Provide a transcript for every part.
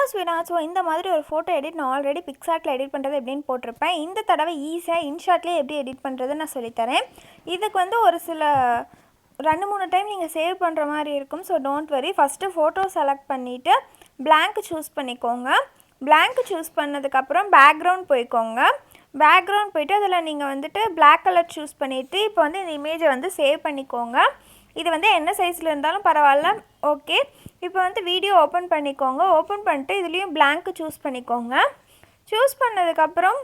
Hello ஸ்வீனா. So இந்த மாதிரி ஒரு ஃபோட்டோ எடிட் நான் ஆல்ரெடி பிக்சார்ட்டில் எடிட் பண்ணுறது எப்படின்னு போட்டிருப்பேன். இந்த தடவை ஈஸியாக இன்ஷாட்லேயே எப்படி எடிட் பண்ணுறது நான் சொல்லித்தரேன். இதுக்கு வந்து ஒரு சில 2-3 டைம் நீங்கள் சேவ் பண்ணுற மாதிரி இருக்கும். So don't worry. First photo select பண்ணிவிட்டு பிளாங்க் சூஸ் பண்ணிக்கோங்க. பிளாங்க் சூஸ் பண்ணதுக்கப்புறம் பேக்ரவுண்ட் போய்க்கோங்க. பேக்ரவுண்ட் போய்ட்டு அதில் நீங்கள் வந்துட்டு பிளாக் கலர் சூஸ் பண்ணிவிட்டு இப்போ வந்து இந்த இமேஜை வந்து சேவ் பண்ணிக்கோங்க. இது வந்து என்ன சைஸில் இருந்தாலும் பரவாயில்ல. ஓகே, இப்போ வந்து வீடியோ ஓப்பன் பண்ணிக்கோங்க. ஓப்பன் பண்ணிட்டு இதுலேயும் பிளாங்க்கு சூஸ் பண்ணிக்கோங்க. சூஸ் பண்ணதுக்கப்புறம்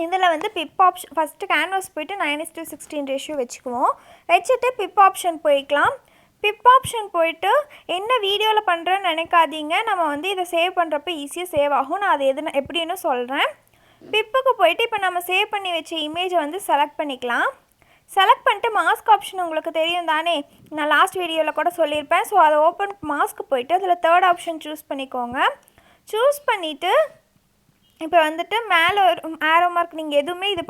இதில் வந்து பிப் ஆப்ஷன் ஃபஸ்ட்டு கேன்வாஸ் போய்ட்டு 9:16 ரேஷியோ வச்சுக்குவோம். வச்சுட்டு பிப் ஆப்ஷன் போய்க்கலாம். பிப் ஆப்ஷன் போய்ட்டு என்ன வீடியோவில் பண்ணுறேன்னு நினைக்காதீங்க. நம்ம வந்து இதை சேவ் பண்ணுறப்ப ஈஸியாக சேவ் ஆகும். நான் அது எப்படின்னு சொல்கிறேன். பிப்புக்கு போய்ட்டு இப்போ நம்ம சேவ் பண்ணி வச்ச இமேஜை வந்து செலக்ட் பண்ணிக்கலாம். செலக்ட் பண்ணிட்டு மாஸ்க் ஆப்ஷன் உங்களுக்கு தெரியும் தானே, நான் லாஸ்ட் வீடியோவில் கூட சொல்லியிருப்பேன். ஸோ அதை ஓப்பன் மாஸ்க் போய்ட்டு அதில் 3rd ஆப்ஷன் சூஸ் பண்ணிக்கோங்க. சூஸ் பண்ணிவிட்டு இப்போ வந்துட்டு மேலே ஒரு ஆரோ மார்க் நீங்கள் எதுவுமே இது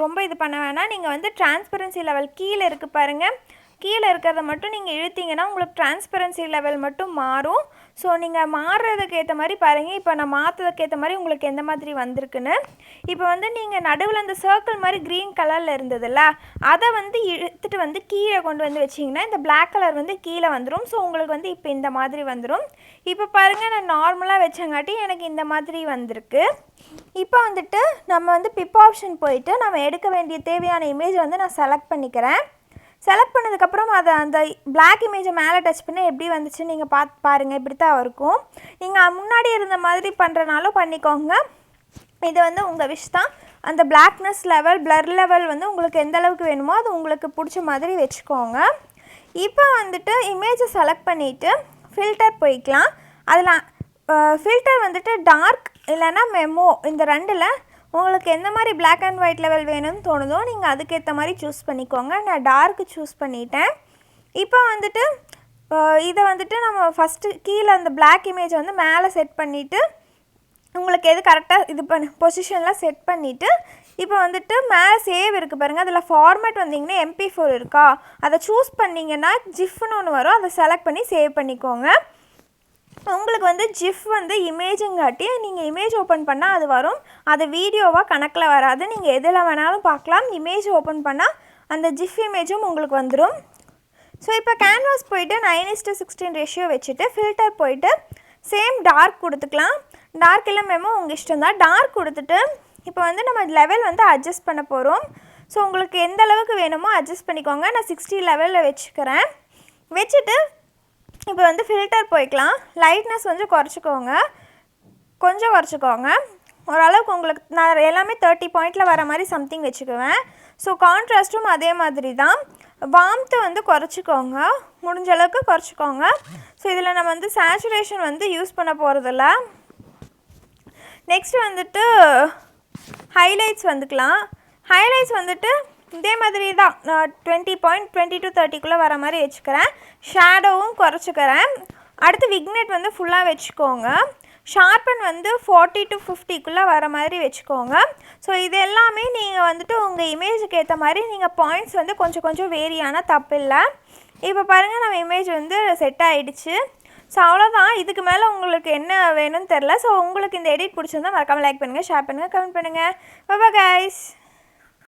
ரொம்ப இது பண்ண வேணாம். நீங்கள் வந்து டிரான்ஸ்பரன்சி லெவல் கீழே இருக்குது பாருங்கள். கீழே இருக்கிறத மட்டும் நீங்கள் இழுத்தீங்கன்னா உங்களுக்கு டிரான்ஸ்பரன்சி லெவல் மட்டும் மாறும். ஸோ நீங்கள் மாறுறதுக்கு ஏற்ற மாதிரி பாருங்கள். இப்போ நான் மாற்றுறதுக்கு ஏற்ற மாதிரி உங்களுக்கு எந்த மாதிரி வந்திருக்குன்னு. இப்போ வந்து நீங்கள் நடுவில் அந்த சர்க்கிள் மாதிரி க்ரீன் கலரில் இருந்ததில்ல, அதை வந்து இழுத்துட்டு வந்து கீழே கொண்டு வந்து வச்சிங்கன்னா இந்த பிளாக் கலர் வந்து கீழே வந்துடும். ஸோ உங்களுக்கு வந்து இப்போ இந்த மாதிரி வந்துடும். இப்போ பாருங்கள், நான் நார்மலாக வச்சங்காட்டி எனக்கு இந்த மாதிரி வந்திருக்கு. இப்போ வந்துட்டு நம்ம வந்து பிப் ஆப்ஷன் போயிட்டு நம்ம எடுக்க வேண்டிய தேவையான இமேஜ் வந்து நான் செலக்ட் பண்ணிக்கிறேன். செலக்ட் பண்ணதுக்கப்புறம் அதை அந்த பிளாக் இமேஜை மேலே டச் பண்ணி எப்படி வந்துச்சுன்னு நீங்கள் பாருங்கள். இப்படி தான் இருக்கும். நீங்கள் முன்னாடி இருந்த மாதிரி பண்ணுறனாலும் பண்ணிக்கோங்க. இது வந்து உங்கள் விஷ் தான். அந்த பிளாக்னஸ் லெவல், பிளர் லெவல் வந்து உங்களுக்கு எந்த அளவுக்கு வேணுமோ அது உங்களுக்கு பிடிச்ச மாதிரி வச்சுக்கோங்க. இப்போ வந்துட்டு இமேஜை செலக்ட் பண்ணிவிட்டு ஃபில்டர் போய்க்கலாம். அதில் ஃபில்டர் வந்துட்டு டார்க் இல்லைன்னா மெமோ, இந்த ரெண்டில் உங்களுக்கு எந்த மாதிரி பிளாக் அண்ட் ஒயிட் லெவல் வேணும்னு தோணுதோ நீங்கள் அதுக்கேற்ற மாதிரி சூஸ் பண்ணிக்கோங்க. நான் டார்க்கு சூஸ் பண்ணிட்டேன். இப்போ வந்துட்டு இதை வந்துட்டு நம்ம ஃபஸ்ட்டு கீழே அந்த பிளாக் இமேஜை வந்து மேலே செட் பண்ணிவிட்டு உங்களுக்கு எது கரெக்டாக இது பொசிஷனில் செட் பண்ணிவிட்டு இப்போ வந்துட்டு மேலே சேவ் இருக்குது பாருங்கள். அதில் ஃபார்மேட் வந்தீங்கன்னா MP4 இருக்கா, அதை சூஸ் பண்ணிங்கன்னா ஜிஃப்னு ஒன்று வரும். அதை செலக்ட் பண்ணி சேவ் பண்ணிக்கோங்க. உங்களுக்கு வந்து ஜிஃப் வந்து இமேஜுங்காட்டி நீங்கள் இமேஜ் ஓப்பன் பண்ணால் அது வரும். அது வீடியோவாக கணக்கில் வராது. நீங்கள் எதில் வேணாலும் பார்க்கலாம். இமேஜ் ஓப்பன் பண்ணால் அந்த ஜிஃப் இமேஜும் உங்களுக்கு வந்துடும். ஸோ இப்போ கேன்வாஸ் போய்ட்டு 9:16 ரேஷியோ வச்சுட்டு ஃபில்டர் போய்ட்டு சேம் டார்க் கொடுத்துக்கலாம். டார்க் இல்லை மெமோ உங்கள் இஷ்டம் தான். டார்க் கொடுத்துட்டு இப்போ வந்து நம்ம லெவல் வந்து அட்ஜஸ்ட் பண்ண போகிறோம். ஸோ உங்களுக்கு எந்த அளவுக்கு வேணுமோ அட்ஜஸ்ட் பண்ணிக்கோங்க. நான் 60 லெவலில் வச்சுக்கிறேன். வச்சுட்டு இப்போ வந்து ஃபில்டர் போய்க்கலாம். லைட்னஸ் கொஞ்சம் குறைச்சிக்கோங்க. ஓரளவுக்கு உங்களுக்கு நான் எல்லாமே 30 பாயிண்டில் வர மாதிரி சம்திங் வச்சுக்குவேன். ஸோ கான்ட்ராஸ்ட்டும் அதே மாதிரி தான். வார்ம்த்து வந்து குறைச்சிக்கோங்க, முடிஞ்ச அளவுக்கு குறைச்சிக்கோங்க. ஸோ இதில் நம்ம வந்து சேச்சுரேஷன் வந்து யூஸ் பண்ண போகிறதில்ல. நெக்ஸ்ட்டு வந்துட்டு ஹைலைட்ஸ் வந்துக்கலாம். ஹைலைட்ஸ் வந்துட்டு இதே மாதிரி தான் 20 பாயிண்ட் 20 to 30க்குள்ளே வர மாதிரி வச்சுக்கிறேன். ஷேடோவும் குறைச்சிக்கிறேன். அடுத்து விக்னெட் வந்து ஃபுல்லாக வச்சுக்கோங்க. ஷார்பன் வந்து 40 to 50க்குள்ளே வர மாதிரி வச்சுக்கோங்க. ஸோ இது எல்லாமே நீங்கள் வந்துட்டு உங்கள் இமேஜுக்கு ஏற்ற மாதிரி நீங்கள் பாயிண்ட்ஸ் வந்து கொஞ்சம் கொஞ்சம் வேரியான தப்பு இல்லை. இப்போ பாருங்கள், நம்ம இமேஜ் வந்து செட் ஆகிடுச்சு. ஸோ அவ்வளோதான். இதுக்கு மேலே உங்களுக்கு என்ன வேணும்னு தெரில. ஸோ உங்களுக்கு இந்த எடிட் பிடிச்சிருந்தா மறக்காமல் லைக் பண்ணுங்கள், ஷேர் பண்ணுங்கள், கமெண்ட் பண்ணுங்கள். Bye guys.